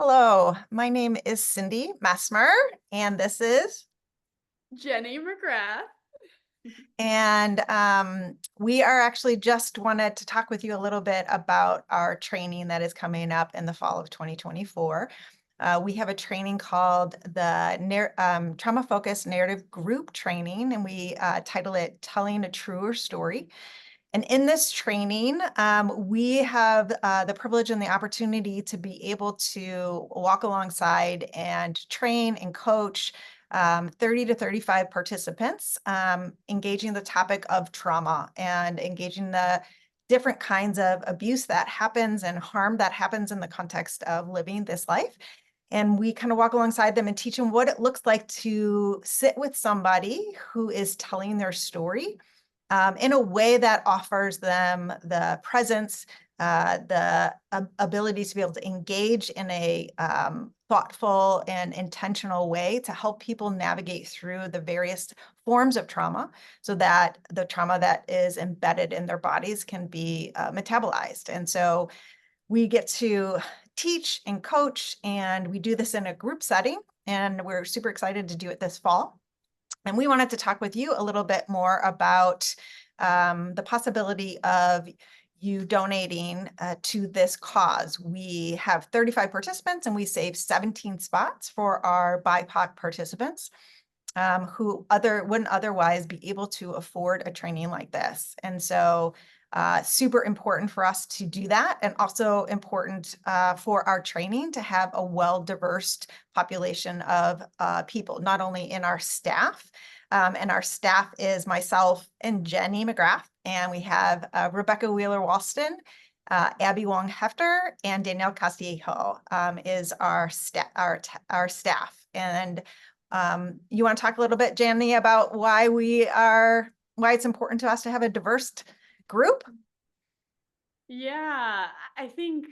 Hello, my name is Cyndi Messmer, and this is, Jenny McGrath. and we are actually just wanted to talk with you a little bit about our training that is coming up in the fall of 2024. We have a training called the Trauma Focused Narrative Group Training, and we title it Telling a Truer Story. And in this training, we have the privilege and the opportunity to be able to walk alongside and train and coach 30 to 35 participants, engaging the topic of trauma and engaging the different kinds of abuse that happens and harm that happens in the context of living this life. And we kind of walk alongside them and teach them what it looks like to sit with somebody who is telling their story in a way that offers them the presence, the ability to be able to engage in a thoughtful and intentional way to help people navigate through the various forms of trauma so that the trauma that is embedded in their bodies can be metabolized. And so we get to teach and coach, and we do this in a group setting, and we're super excited to do it this fall. And we wanted to talk with you a little bit more about the possibility of you donating to this cause. We have 35 participants and we saved 17 spots for our BIPOC participants who wouldn't otherwise be able to afford a training like this. And so super important for us to do that, and also important for our training to have a well-diverse population of people, not only in our staff, and our staff is myself and Jenny McGrath, and we have Rebecca Wheeler-Walston, Abby Wong-Hefter, and Danielle Castillejo is our staff. And you want to talk a little bit, Jenny, about why it's important to us to have a diverse group? Yeah, I think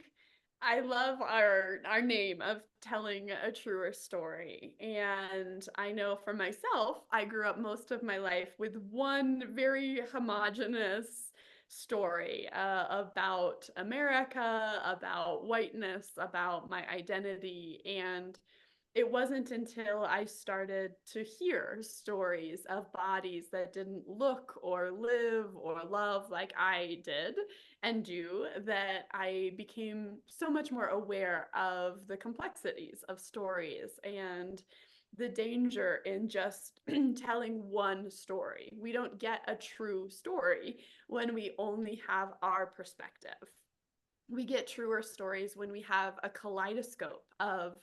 I love our name of telling a truer story. And I know for myself, I grew up most of my life with one very homogenous story about America, about whiteness, about my identity. And it wasn't until I started to hear stories of bodies that didn't look or live or love like I did and do that I became so much more aware of the complexities of stories and the danger in just telling one story. We don't get a true story when we only have our perspective. We get truer stories when we have a kaleidoscope of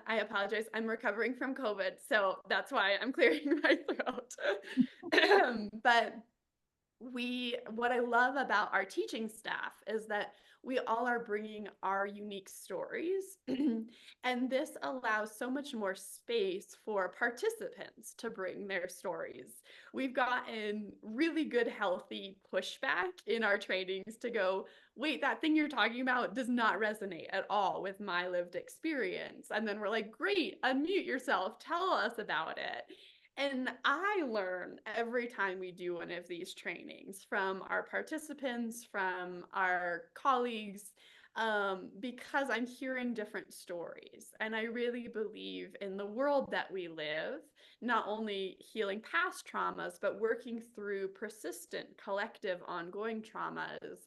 I apologize. I'm recovering from COVID, so that's why I'm clearing my throat. But what I love about our teaching staff is that we all are bringing our unique stories, and this allows so much more space for participants to bring their stories. We've gotten really good, healthy pushback in our trainings to go, wait, that thing you're talking about does not resonate at all with my lived experience. And then we're like, great, unmute yourself, tell us about it. And I learn every time we do one of these trainings from our participants, from our colleagues, because I'm hearing different stories. And I really believe in the world that we live, not only healing past traumas, but working through persistent, collective, ongoing traumas.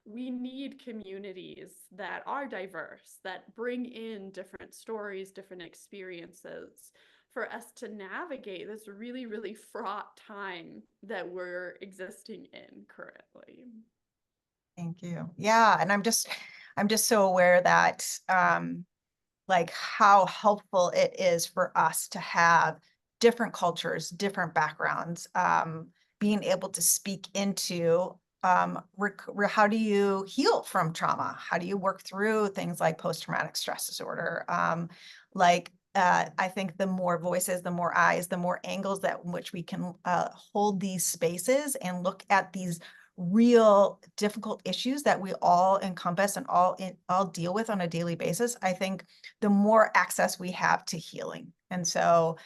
We need communities that are diverse, that bring in different stories, different experiences for us to navigate this really, really fraught time that we're existing in currently. Thank you. Yeah, and I'm just so aware that like how helpful it is for us to have different cultures, different backgrounds, being able to speak into how do you heal from trauma? How do you work through things like post-traumatic stress disorder? I think the more voices, the more eyes, the more angles that in which we can hold these spaces and look at these real difficult issues that we all encompass and all deal with on a daily basis, I think the more access we have to healing. And so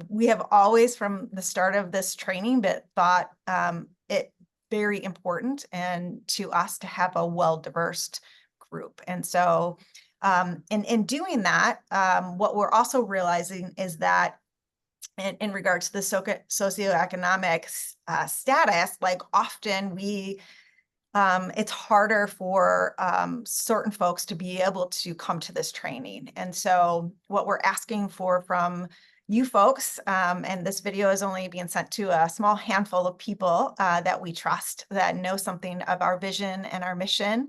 we have always, from the start of this training, thought it very important and to us to have a well-diversed group. And so in doing that, what we're also realizing is that in regards to the socioeconomic status, like often it's harder for certain folks to be able to come to this training. And so what we're asking for from you folks, and this video is only being sent to a small handful of people that we trust, that know something of our vision and our mission,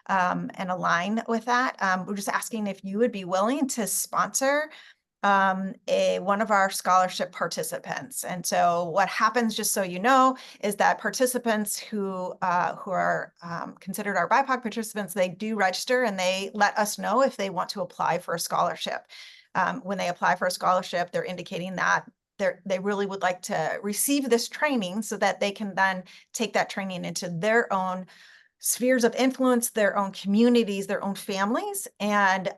and align with that. We're just asking if you would be willing to sponsor one of our scholarship participants. And so what happens, just so you know, is that participants who are considered our BIPOC participants, they do register and they let us know if they want to apply for a scholarship. When they apply for a scholarship, they're indicating that they really would like to receive this training so that they can then take that training into their own spheres of influence, their own communities, their own families. And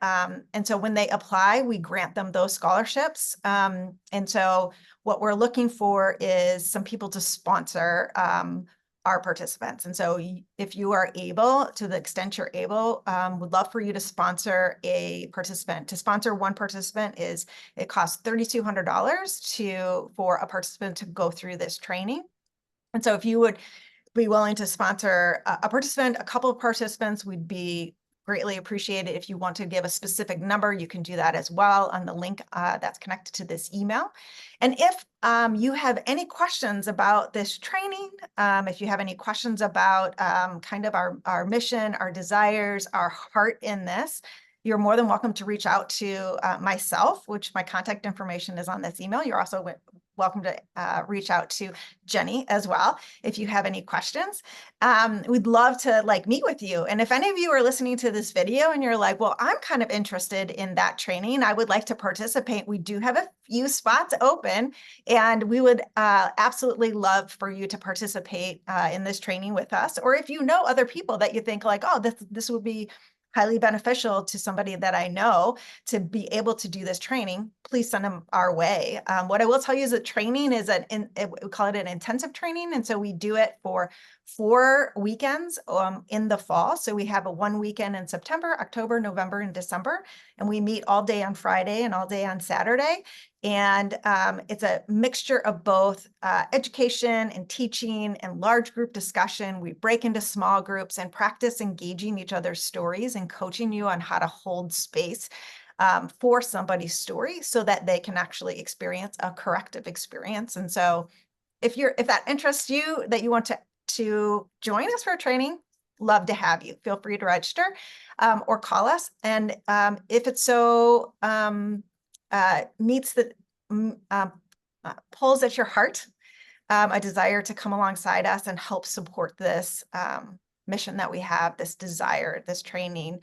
so when they apply, we grant them those scholarships. And so what we're looking for is some people to sponsor our participants. And so if you are able, to the extent you're able, would love for you to sponsor a participant. To sponsor one participant it costs $3,200 for a participant to go through this training. And so if you would be willing to sponsor a participant, a couple of participants, would be greatly appreciated. If you want to give a specific number, you can do that as well on the link that's connected to this email. And if you have any questions about this training, if you have any questions about kind of our mission, our desires, our heart in this, you're more than welcome to reach out to myself, which my contact information is on this email. You're also welcome to reach out to Jenny as well if you have any questions. We'd love to meet with you. And if any of you are listening to this video and you're like, well, I'm kind of interested in that training, I would like to participate. We do have a few spots open, and we would absolutely love for you to participate in this training with us. Or if you know other people that you think like, oh, this would be highly beneficial to somebody that I know to be able to do this training, please send them our way. What I will tell you is that training is we call it an intensive training. And so we do it for 4 weekends in the fall. So we have a 1 weekend in September, October, November, and December. And we meet all day on Friday and all day on Saturday. And it's a mixture of both education and teaching and large group discussion. We break into small groups and practice engaging each other's stories and coaching you on how to hold space for somebody's story so that they can actually experience a corrective experience. And so if that interests you, that you want to join us for a training, love to have you. Feel free to register or call us. And if it so meets the pulls at your heart, a desire to come alongside us and help support this mission that we have, this desire, this training,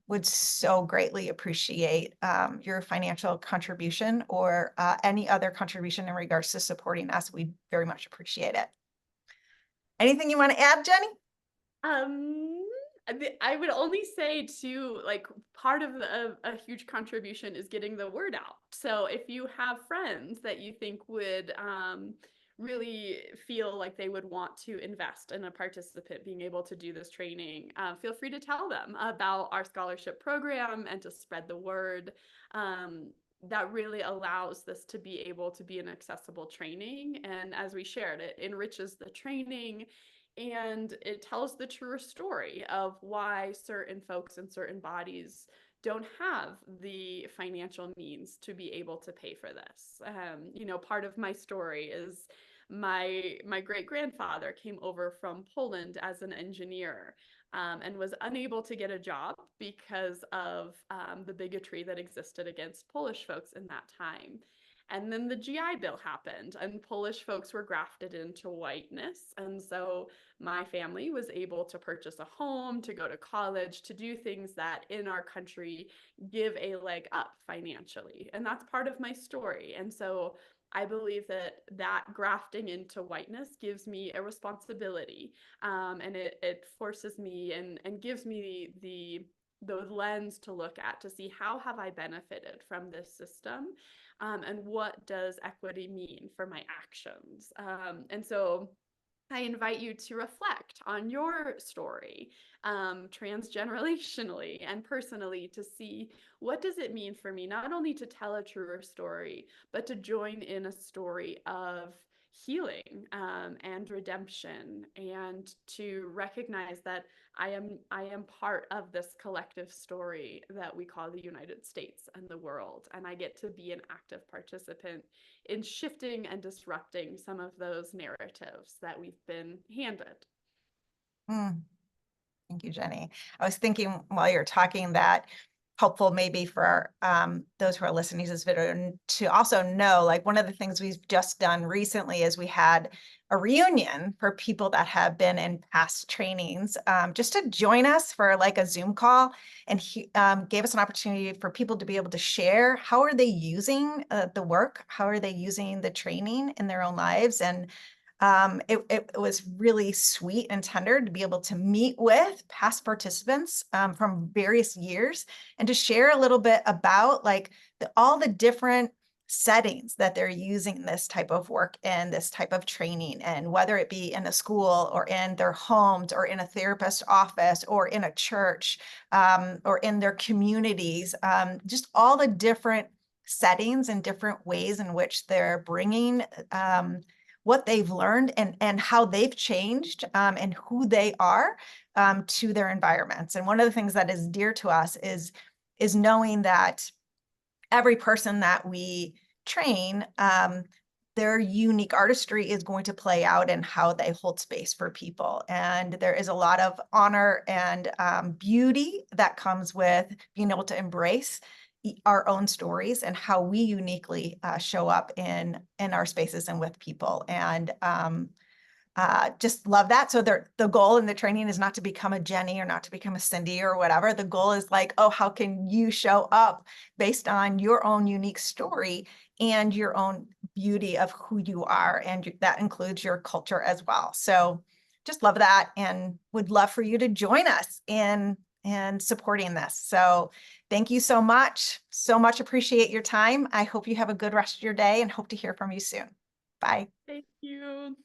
would so greatly appreciate your financial contribution or any other contribution in regards to supporting us. We very much appreciate it. Anything you want to add, Jenny? I would only say too, like part of a huge contribution is getting the word out. So if you have friends that you think would really feel like they would want to invest in a participant being able to do this training, feel free to tell them about our scholarship program and to spread the word. That really allows this to be able to be an accessible training. And as we shared, it enriches the training and it tells the truer story of why certain folks and certain bodies don't have the financial means to be able to pay for this. Part of my story is my great grandfather came over from Poland as an engineer and was unable to get a job because of the bigotry that existed against Polish folks in that time. And then the GI Bill happened, and Polish folks were grafted into whiteness. And so my family was able to purchase a home, to go to college, to do things that in our country give a leg up financially. And that's part of my story. And so I believe that grafting into whiteness gives me a responsibility, and it forces me and gives me the lens to look at to see how have I benefited from this system, and what does equity mean for my actions. And so I invite you to reflect on your story, transgenerationally and personally, to see what does it mean for me not only to tell a truer story, but to join in a story of healing, and redemption, and to recognize that I am part of this collective story that we call the United States and the world, and I get to be an active participant in shifting and disrupting some of those narratives that we've been handed. Mm. Thank you, Jenny. I was thinking while you're talking that helpful maybe for those who are listening to this video to also know, like one of the things we've just done recently is we had a reunion for people that have been in past trainings, just to join us for like a Zoom call, and he gave us an opportunity for people to be able to share how are they using the work, how are they using the training in their own lives. And it was really sweet and tender to be able to meet with past participants from various years and to share a little bit about like all the different settings that they're using this type of work and this type of training, and whether it be in a school or in their homes or in a therapist's office or in a church, or in their communities, just all the different settings and different ways in which they're bringing what they've learned and how they've changed, and who they are, to their environments. And one of the things that is dear to us is knowing that every person that we train, their unique artistry is going to play out in how they hold space for people. And there is a lot of honor and beauty that comes with being able to embrace our own stories and how we uniquely show up in our spaces and with people. And just love that. So the goal in the training is not to become a Jenny or not to become a Cyndi or whatever. The goal is like, oh, how can you show up based on your own unique story and your own beauty of who you are? And that includes your culture as well. So just love that and would love for you to join us in supporting this. So thank you so much. So much appreciate your time. I hope you have a good rest of your day and hope to hear from you soon. Bye. Thank you.